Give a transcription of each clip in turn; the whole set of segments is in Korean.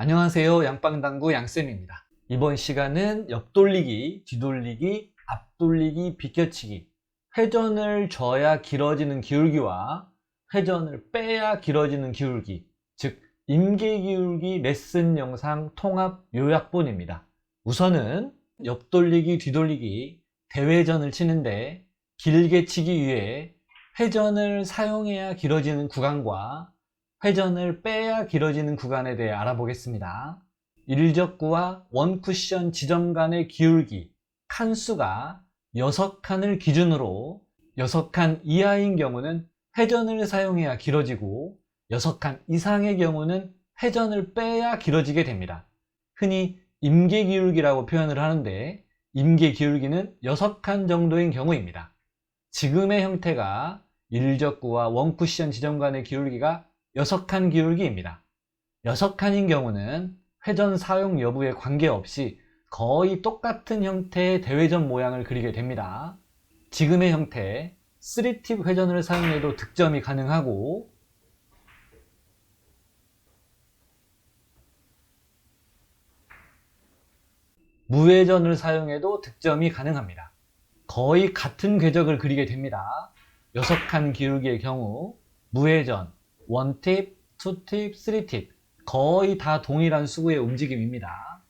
안녕하세요. 양빵당구 양쌤입니다. 이번 시간은 옆돌리기, 뒤돌리기, 앞돌리기, 비껴치기, 회전을 줘야 길어지는 기울기와 회전을 빼야 길어지는 기울기, 즉 임계기울기 레슨 영상 통합 요약본입니다. 우선은 옆돌리기, 뒤돌리기, 대회전을 치는데 길게 치기 위해 회전을 사용해야 길어지는 구간과 회전을 빼야 길어지는 구간에 대해 알아보겠습니다. 일적구와 원쿠션 지점 간의 기울기, 칸수가 6칸을 기준으로 6칸 이하인 경우는 회전을 사용해야 길어지고 6칸 이상의 경우는 회전을 빼야 길어지게 됩니다. 흔히 임계기울기라고 표현을 하는데 임계기울기는 6칸 정도인 경우입니다. 지금의 형태가 일적구와 원쿠션 지점 간의 기울기가 6칸 기울기입니다. 6칸인 경우는 회전 사용 여부에 관계없이 거의 똑같은 형태의 대회전 모양을 그리게 됩니다. 지금의 형태 3팁 회전을 사용해도 득점이 가능하고 무회전을 사용해도 득점이 가능합니다. 거의 같은 궤적을 그리게 됩니다. 6칸 기울기의 경우 무회전, 1팁, 2팁, 3팁 거의 다 동일한 수구의 움직임입니다.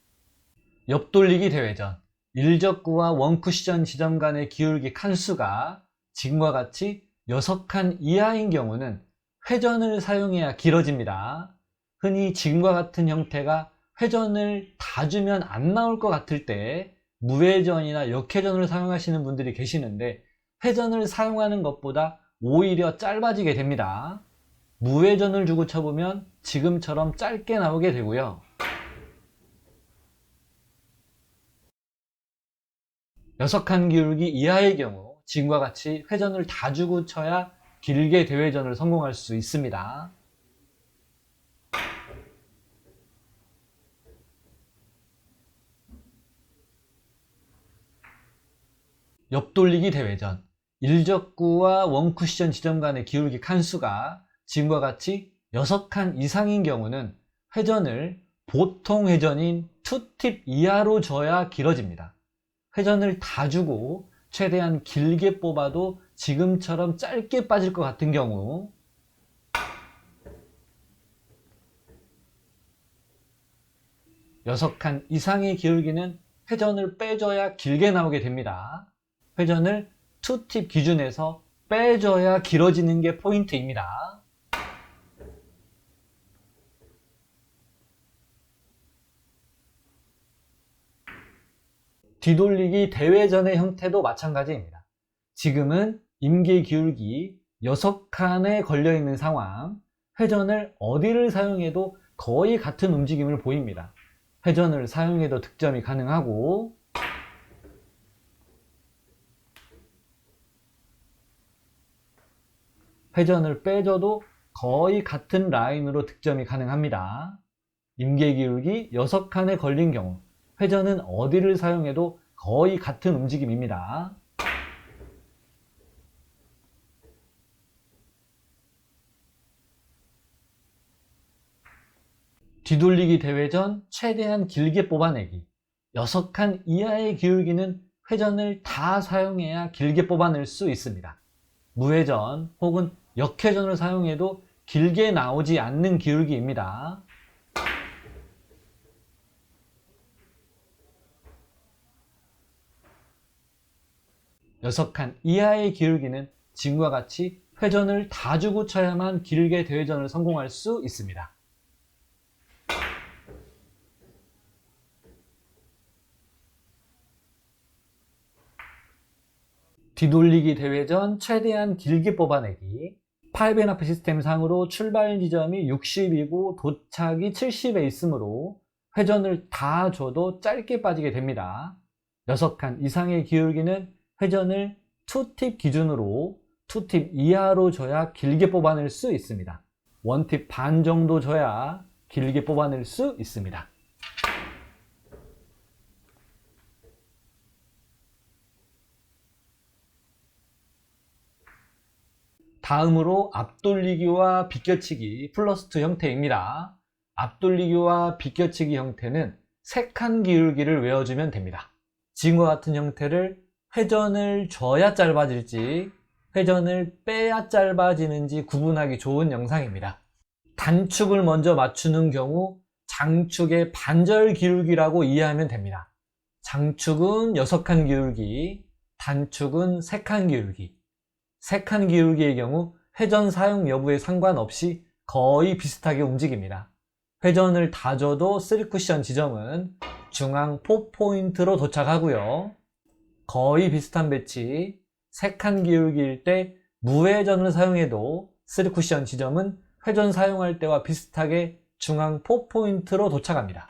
옆돌리기 대회전, 일적구와 원쿠션 지점 간의 기울기 칸수가 지금과 같이 6칸 이하인 경우는 회전을 사용해야 길어집니다. 흔히 지금과 같은 형태가 회전을 다 주면 안 나올 것 같을 때 무회전이나 역회전을 사용하시는 분들이 계시는데 회전을 사용하는 것보다 오히려 짧아지게 됩니다. 무회전을 주고 쳐보면 지금처럼 짧게 나오게 되고요. 6칸 기울기 이하의 경우 지금과 같이 회전을 다 주고 쳐야 길게 대회전을 성공할 수 있습니다. 옆돌리기 대회전, 일적구와 원쿠션 지점 간의 기울기 칸수가 지금과 같이 6칸 이상인 경우는 회전을 보통 회전인 2팁 이하로 줘야 길어집니다. 회전을 다 주고 최대한 길게 뽑아도 지금처럼 짧게 빠질 것 같은 경우 6칸 이상의 기울기는 회전을 빼줘야 길게 나오게 됩니다. 회전을 2팁 기준에서 빼줘야 길어지는 게 포인트입니다. 뒤돌리기 대회전의 형태도 마찬가지입니다. 지금은 임계기울기 6칸에 걸려있는 상황, 회전을 어디를 사용해도 거의 같은 움직임을 보입니다. 회전을 사용해도 득점이 가능하고 회전을 빼줘도 거의 같은 라인으로 득점이 가능합니다. 임계기울기 6칸에 걸린 경우 회전은 어디를 사용해도 거의 같은 움직임입니다. 뒤돌리기 대회전 최대한 길게 뽑아내기, 6칸 이하의 기울기는 회전을 다 사용해야 길게 뽑아낼 수 있습니다. 무회전 혹은 역회전을 사용해도 길게 나오지 않는 기울기입니다. 6칸 이하의 기울기는 지금과 같이 회전을 다 주고 쳐야만 길게 대회전을 성공할 수 있습니다. 뒤돌리기 대회전 최대한 길게 뽑아내기, 8벤 시스템 상으로 출발 지점이 60이고 도착이 70에 있으므로 회전을 다 줘도 짧게 빠지게 됩니다. 6칸 이상의 기울기는 회전을 2팁 기준으로 2팁 이하로 줘야 길게 뽑아낼 수 있습니다. 1팁 반 정도 줘야 길게 뽑아낼 수 있습니다. 다음으로 앞돌리기와 비껴치기 플러스2 형태입니다. 앞돌리기와 비껴치기 형태는 3칸 기울기를 외워주면 됩니다. 지금과 같은 형태를 회전을 줘야 짧아질지 회전을 빼야 짧아지는지 구분하기 좋은 영상입니다. 단축을 먼저 맞추는 경우 장축의 반절 기울기라고 이해하면 됩니다. 장축은 6칸 기울기, 단축은 3칸 기울기. 3칸 기울기의 경우 회전 사용 여부에 상관없이 거의 비슷하게 움직입니다. 회전을 다 줘도 3쿠션 지점은 중앙 4포인트로 도착하고요. 거의 비슷한 배치, 3칸 기울기일 때 무회전을 사용해도 3쿠션 지점은 회전 사용할 때와 비슷하게 중앙 4포인트로 도착합니다.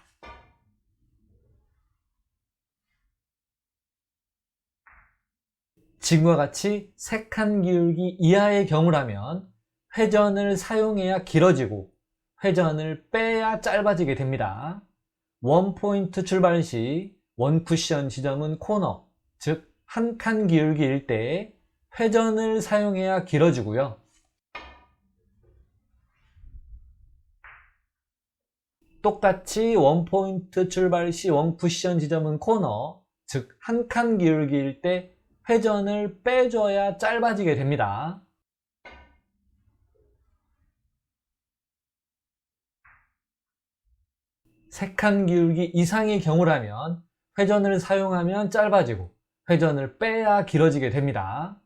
지금과 같이 3칸 기울기 이하의 경우라면 회전을 사용해야 길어지고 회전을 빼야 짧아지게 됩니다. 원포인트 출발 시 원쿠션 지점은 코너, 즉 한 칸 기울기일 때 회전을 사용해야 길어지고요. 똑같이 원포인트 출발 시 원쿠션 지점은 코너, 즉 한 칸 기울기일 때 회전을 빼줘야 짧아지게 됩니다. 세 칸 기울기 이상의 경우라면 회전을 사용하면 짧아지고 회전을 빼야 길어지게 됩니다.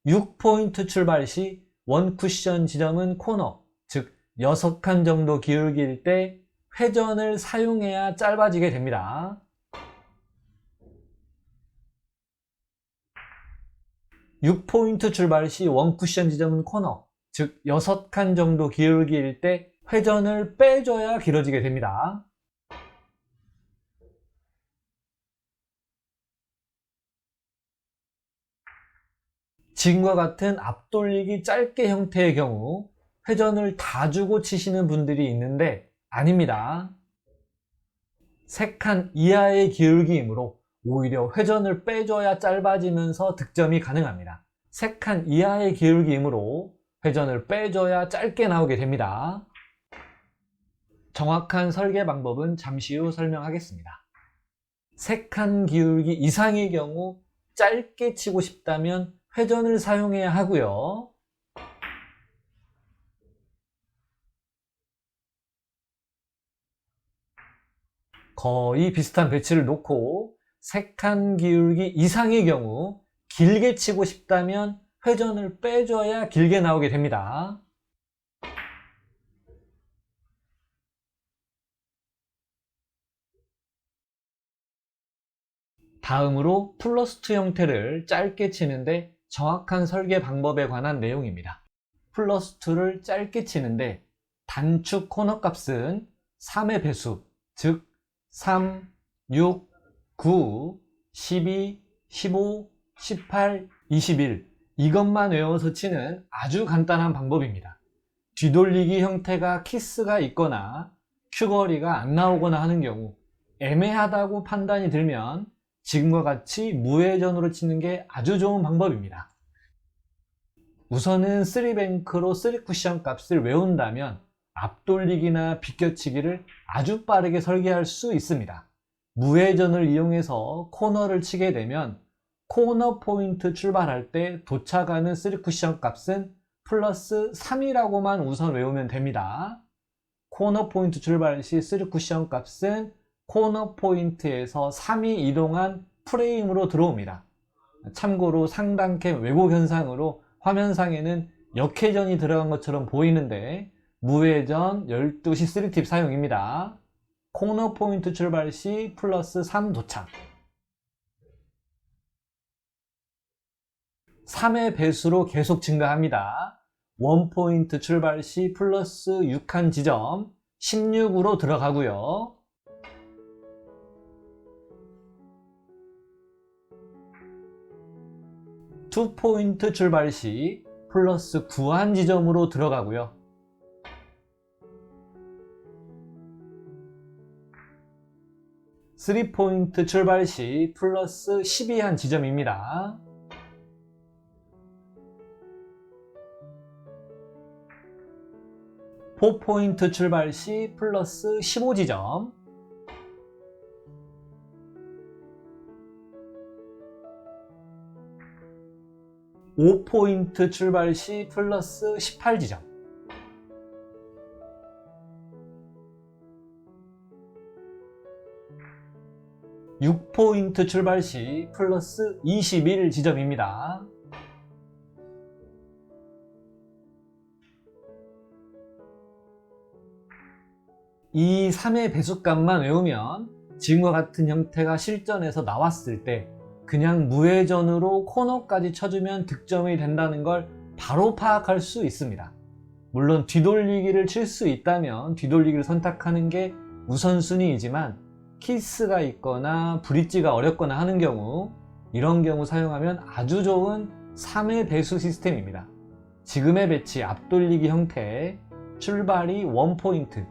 6포인트 출발 시 원쿠션 지점은 코너, 즉 6칸 정도 기울기일 때 회전을 사용해야 짧아지게 됩니다. 6포인트 출발 시 원쿠션 지점은 코너, 즉 6칸 정도 기울기일 때 회전을 빼줘야 길어지게 됩니다. 지금과 같은 앞돌리기 짧게 형태의 경우 회전을 다 주고 치시는 분들이 있는데 아닙니다. 3칸 이하의 기울기이므로 오히려 회전을 빼줘야 짧아지면서 득점이 가능합니다. 3칸 이하의 기울기이므로 회전을 빼줘야 짧게 나오게 됩니다. 정확한 설계 방법은 잠시 후 설명하겠습니다. 3칸 기울기 이상의 경우 짧게 치고 싶다면 회전을 사용해야 하고요. 거의 비슷한 배치를 놓고 3칸 기울기 이상의 경우 길게 치고 싶다면 회전을 빼줘야 길게 나오게 됩니다. 다음으로 플러스2 형태를 짧게 치는데 정확한 설계 방법에 관한 내용입니다. 플러스2를 짧게 치는데 단축 코너 값은 3의 배수, 즉 3, 6, 9, 12, 15, 18, 21 이것만 외워서 치는 아주 간단한 방법입니다. 뒤돌리기 형태가 키스가 있거나 큐거리가 안 나오거나 하는 경우 애매하다고 판단이 들면 지금과 같이 무회전으로 치는 게 아주 좋은 방법입니다. 우선은 3뱅크로 3쿠션 값을 외운다면 앞돌리기나 비껴치기를 아주 빠르게 설계할 수 있습니다. 무회전을 이용해서 코너를 치게 되면 코너 포인트 출발할 때 도착하는 3쿠션 값은 플러스 3이라고만 우선 외우면 됩니다. 코너 포인트 출발 시 3쿠션 값은 코너 포인트에서 3이 이동한 프레임으로 들어옵니다. 참고로 상단캠 왜곡 현상으로 화면상에는 역회전이 들어간 것처럼 보이는데 무회전 12시 3팁 사용입니다. 코너 포인트 출발 시 플러스 3 도착. 3의 배수로 계속 증가합니다. 원포인트 출발 시 플러스 6한 지점 16으로 들어가고요. 2포인트 출발 시 플러스 9한 지점으로 들어가고요. 3포인트 출발 시 플러스 12한 지점입니다. 4포인트 출발 시 플러스 15지점, 5포인트 출발 시 플러스 18지점, 6포인트 출발 시 플러스 21지점입니다. 이 3의 배수값만 외우면 지금과 같은 형태가 실전에서 나왔을 때 그냥 무회전으로 코너까지 쳐주면 득점이 된다는 걸 바로 파악할 수 있습니다. 물론 뒤돌리기를 칠 수 있다면 뒤돌리기를 선택하는 게 우선순위이지만 키스가 있거나 브릿지가 어렵거나 하는 경우, 이런 경우 사용하면 아주 좋은 3의 배수 시스템입니다. 지금의 배치 앞돌리기 형태, 출발이 1포인트,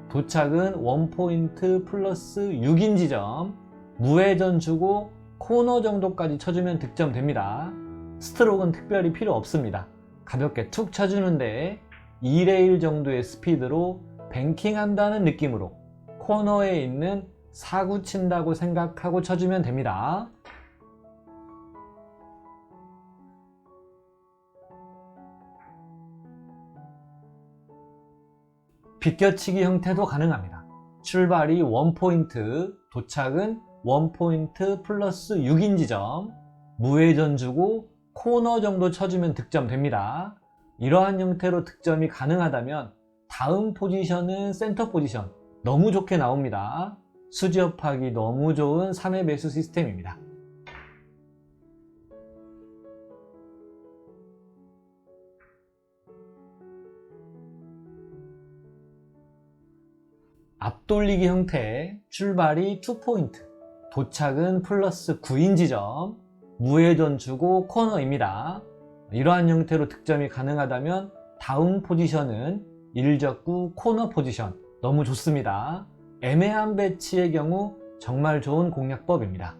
도착은 1포인트 플러스 6인 지점, 무회전 주고 코너 정도까지 쳐주면 득점됩니다. 스트로크는 특별히 필요 없습니다. 가볍게 툭 쳐주는데 2레일 정도의 스피드로 뱅킹 한다는 느낌으로 코너에 있는 사구 친다고 생각하고 쳐주면 됩니다. 비껴치기 형태도 가능합니다. 출발이 1포인트, 도착은 1포인트 플러스 6인 지점, 무회전 주고 코너 정도 쳐주면 득점됩니다. 이러한 형태로 득점이 가능하다면 다음 포지션은 센터 포지션, 너무 좋게 나옵니다. 수지업하기 너무 좋은 3의 배수 시스템입니다. 앞돌리기 형태, 출발이 2포인트, 도착은 플러스 9인 지점, 무회전 주고 코너입니다. 이러한 형태로 득점이 가능하다면 다음 포지션은 1적구 코너 포지션, 너무 좋습니다. 애매한 배치의 경우 정말 좋은 공략법입니다.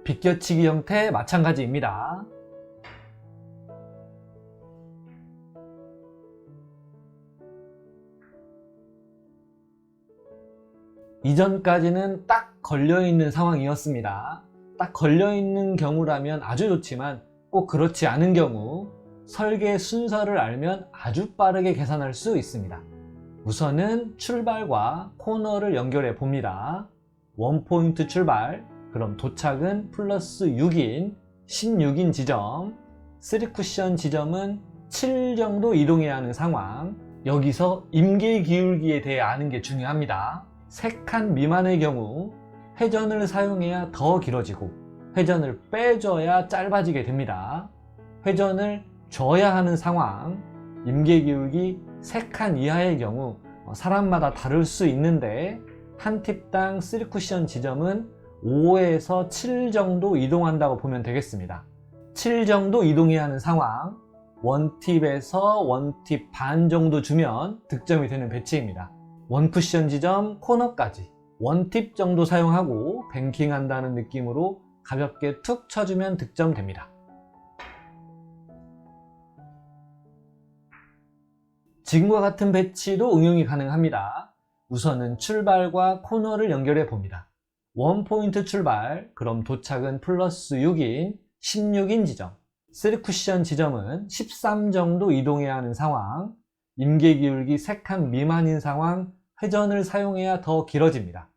비껴치기 형태 마찬가지입니다. 이전까지는 딱 걸려있는 상황이었습니다. 딱 걸려있는 경우라면 아주 좋지만 꼭 그렇지 않은 경우 설계 순서를 알면 아주 빠르게 계산할 수 있습니다. 우선은 출발과 코너를 연결해 봅니다. 1포인트 출발, 그럼 도착은 플러스 6인 16인 지점, 3쿠션 지점은 7 정도 이동해야 하는 상황. 여기서 임계 기울기에 대해 아는 게 중요합니다. 3칸 미만의 경우 회전을 사용해야 더 길어지고 회전을 빼줘야 짧아지게 됩니다. 회전을 줘야 하는 상황, 임계 기울기 3칸 이하의 경우 사람마다 다를 수 있는데 한 팁당 3쿠션 지점은 5에서 7 정도 이동한다고 보면 되겠습니다. 7 정도 이동해야 하는 상황, 1팁에서 1팁 반 정도 주면 득점이 되는 배치입니다. 1쿠션 지점 코너까지 1팁 정도 사용하고 뱅킹 한다는 느낌으로 가볍게 툭 쳐주면 득점됩니다. 지금과 같은 배치도 응용이 가능합니다. 우선은 출발과 코너를 연결해 봅니다. 1포인트 출발, 그럼 도착은 플러스 6인 16인 지점, 3쿠션 지점은 13 정도 이동해야 하는 상황, 임계 기울기 3칸 미만인 상황, 회전을 사용해야 더 길어집니다.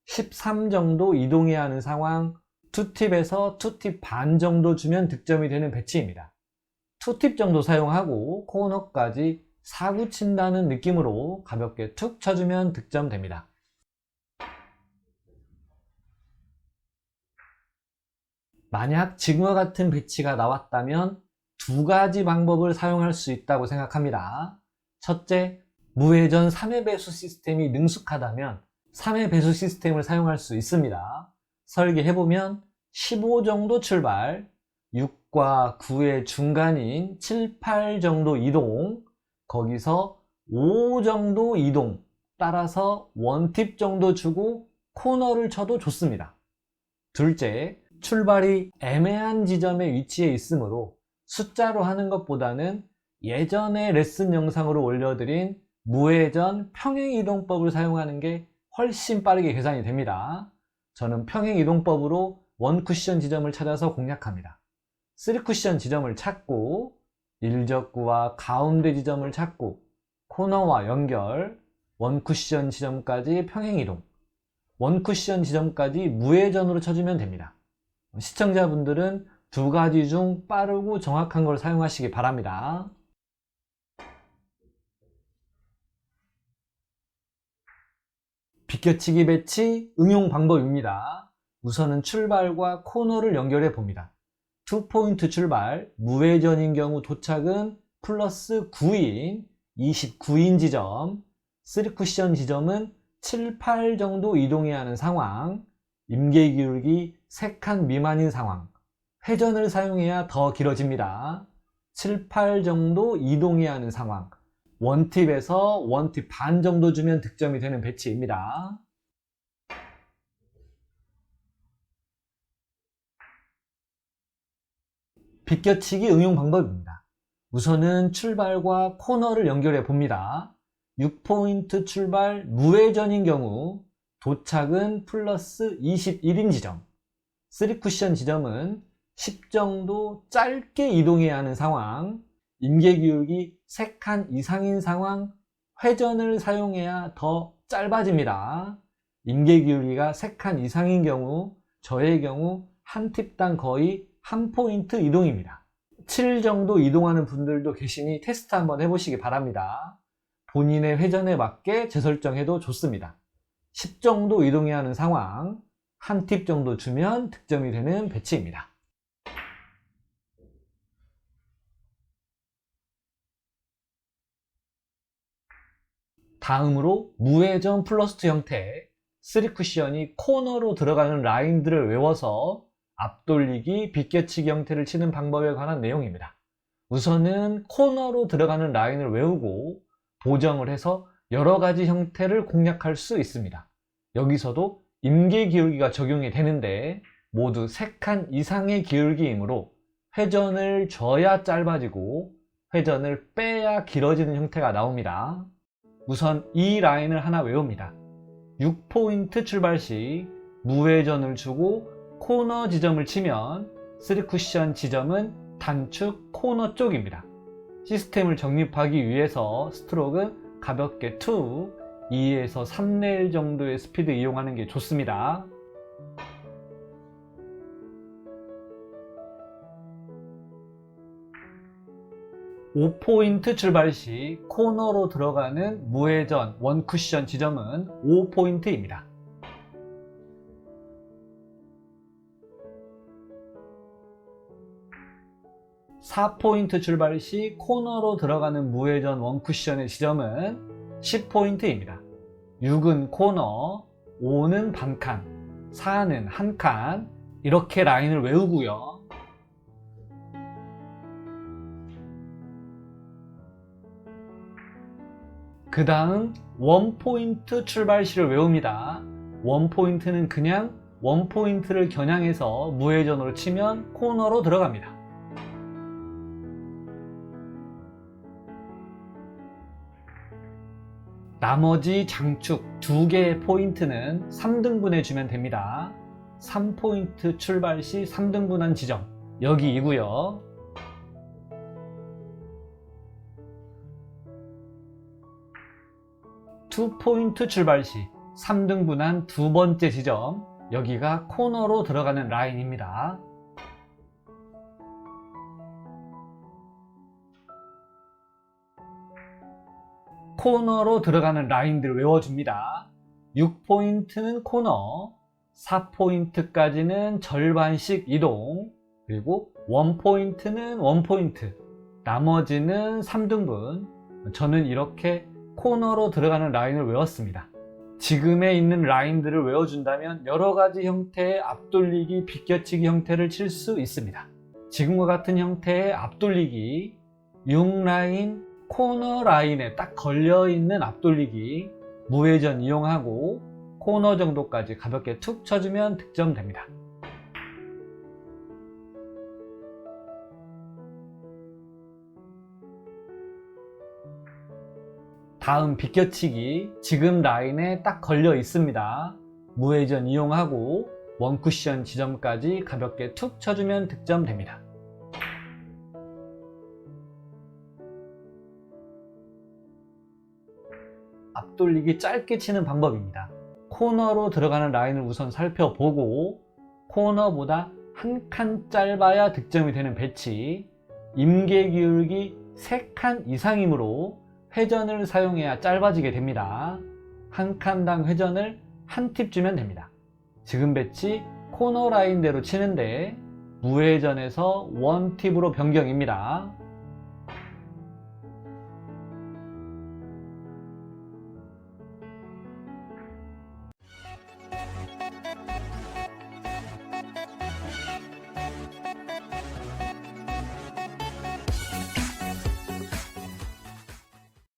13 정도 이동해야 하는 상황, 2팁에서 2팁 반 정도 주면 득점이 되는 배치입니다. 2팁 정도 사용하고 코너까지 사구 친다는 느낌으로 가볍게 툭 쳐주면 득점됩니다. 만약 지금과 같은 배치가 나왔다면 2가지 방법을 사용할 수 있다고 생각합니다. 첫째, 무회전 3의 배수 시스템이 능숙하다면 3의 배수 시스템을 사용할 수 있습니다. 설계해보면 15 정도 출발, 6과 9의 중간인 7, 8 정도 이동, 거기서 5 정도 이동, 따라서 1팁 정도 주고 코너를 쳐도 좋습니다. 둘째, 출발이 애매한 지점에 위치해 있으므로 숫자로 하는 것보다는 예전에 레슨 영상으로 올려드린 무회전 평행이동법을 사용하는 게 훨씬 빠르게 계산이 됩니다. 저는 평행이동법으로 원쿠션 지점을 찾아서 공략합니다. 3쿠션 지점을 찾고 일적구와 가운데 지점을 찾고 코너와 연결, 원쿠션 지점까지 평행이동, 원쿠션 지점까지 무회전으로 쳐주면 됩니다. 시청자분들은 두 가지 중 빠르고 정확한 걸 사용하시기 바랍니다. 비껴치기 배치 응용 방법입니다. 우선은 출발과 코너를 연결해 봅니다. 2포인트 출발, 무회전인 경우 도착은 플러스 9인, 29인 지점, 3쿠션 지점은 7, 8 정도 이동해야 하는 상황, 임계기울기 3칸 미만인 상황, 회전을 사용해야 더 길어집니다. 7, 8 정도 이동해야 하는 상황, 원팁에서 원팁 반 정도 주면 득점이 되는 배치입니다. 비껴치기 응용 방법입니다. 우선은 출발과 코너를 연결해 봅니다. 6포인트 출발 무회전인 경우 도착은 플러스 21인 지점, 3쿠션 지점은 10 정도 짧게 이동해야 하는 상황, 임계기울기 3칸 이상인 상황, 회전을 사용해야 더 짧아집니다. 임계기울기가 3칸 이상인 경우, 저의 경우 한 팁당 거의 한 포인트 이동입니다. 7 정도 이동하는 분들도 계시니 테스트 한번 해보시기 바랍니다. 본인의 회전에 맞게 재설정해도 좋습니다. 10 정도 이동해야 하는 상황, 한 팁 정도 주면 득점이 되는 배치입니다. 다음으로 무회전 플러스 2 형태, 3쿠션이 코너로 들어가는 라인들을 외워서 앞돌리기, 비껴치기 형태를 치는 방법에 관한 내용입니다. 우선은 코너로 들어가는 라인을 외우고 보정을 해서 여러 가지 형태를 공략할 수 있습니다. 여기서도 임계기울기가 적용이 되는데 모두 3칸 이상의 기울기이므로 회전을 줘야 짧아지고 회전을 빼야 길어지는 형태가 나옵니다. 우선 이 라인을 하나 외웁니다. 6포인트 출발 시 무회전을 주고 코너 지점을 치면 3쿠션 지점은 단축 코너 쪽입니다. 시스템을 정립하기 위해서 스트로크는 가볍게 2에서 3레일 정도의 스피드 이용하는 게 좋습니다. (5포인트) 출발 시 코너로 들어가는 무회전 원쿠션 지점은 5포인트입니다. (4포인트) 출발 시 코너로 들어가는 무회전 원쿠션의 지점은 10포인트입니다. 6은 코너, 5는 반칸, 4는 한 칸, 이렇게 라인을 외우고요. 그 다음 원포인트 출발 시를 외웁니다. 원포인트는 그냥 원포인트를 겨냥해서 무회전으로 치면 코너로 들어갑니다. 나머지 장축 2개의 포인트는 3등분해 주면 됩니다. 3포인트 출발 시 3등분한 지점, 여기이고요. (2포인트) 출발 시 3등분한 두 번째 지점, 여기가 코너로 들어가는 라인입니다. 코너로 들어가는 라인들을 외워줍니다. 6포인트는 코너, 4포인트까지는 절반씩 이동, 그리고 1포인트는 1포인트, 나머지는 3등분. 저는 이렇게 코너로 들어가는 라인을 외웠습니다. 지금에 있는 라인들을 외워준다면 여러가지 형태의 앞돌리기, 비껴치기 형태를 칠 수 있습니다. 지금과 같은 형태의 앞돌리기, 6라인, 코너 라인에 딱 걸려있는 앞돌리기, 무회전 이용하고 코너 정도까지 가볍게 툭 쳐주면 득점됩니다. 다음 비껴치기 지금 라인에 딱 걸려 있습니다. 무회전 이용하고 원쿠션 지점까지 가볍게 툭 쳐주면 득점됩니다. 앞돌리기 짧게 치는 방법입니다. 코너로 들어가는 라인을 우선 살펴보고 코너보다 한 칸 짧아야 득점이 되는 배치, 임계 기울기 3칸 이상이므로 회전을 사용해야 짧아지게 됩니다. 한 칸당 회전을 한 팁 주면 됩니다. 지금 배치 코너 라인대로 치는데 무회전에서 원 팁으로 변경입니다.